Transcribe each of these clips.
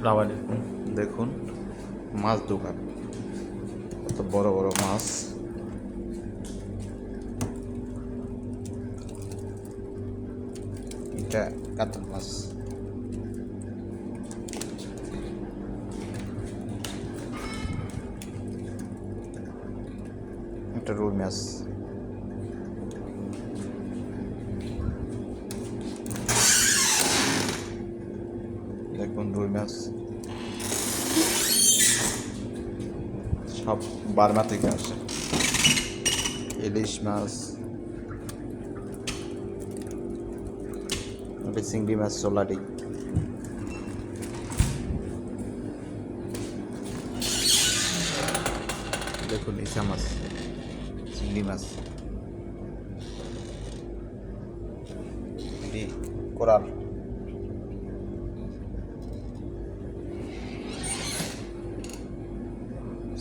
আসসালামু আলাইকুম। দেখুন মাছ দোকান, কত বড় বড় মাছ। এটা কাতল মাছ, এটা রুই মাছ, দেখুন রুই মাছ সব বার্মা থেকে আসে। ইলিশ মাছ, চিংড়ি মাছ, সোলাডি, দেখুন ইসা মাছ, চিংড়ি মাছ, কোরাল,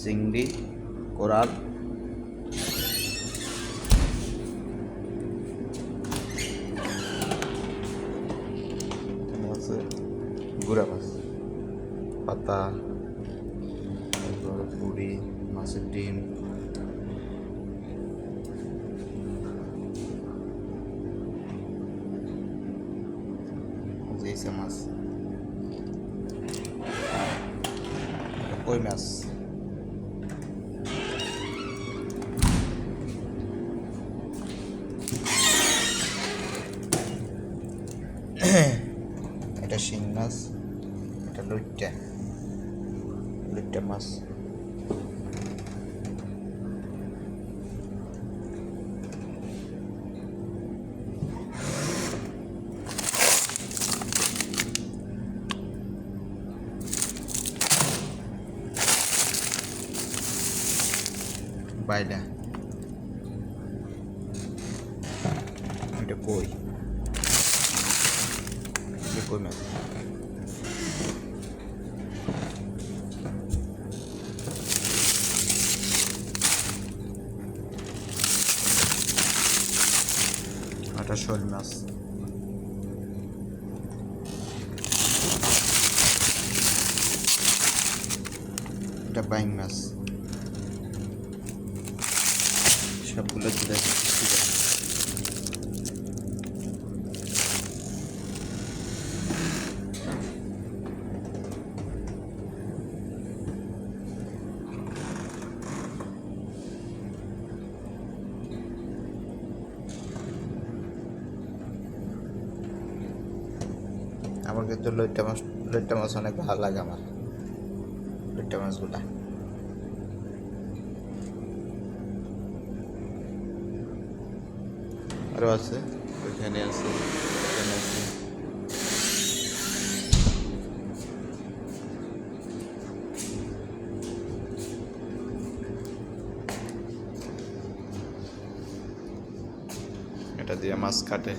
চিংড়ি, কোরাল, গুড়া মাছ, পাতা, পুরি, মাছের ডিম, ইসা মাছ, কই মাছ, এটা শিং মাছ, এটা লইট্টা মাছ, বাইলা, এটা কই মাছ, এটা শোল মাছ, এটা বাইং মাছ, সবগুলো দিলে আমার কিন্তু লইট্টা মাছ অনেক ভালো লাগে। আমার লইট্টা মাছগুলা আরও আছে, ওইখানে আছে, এখানে আছে। এটা দিয়ে মাছ কাটে।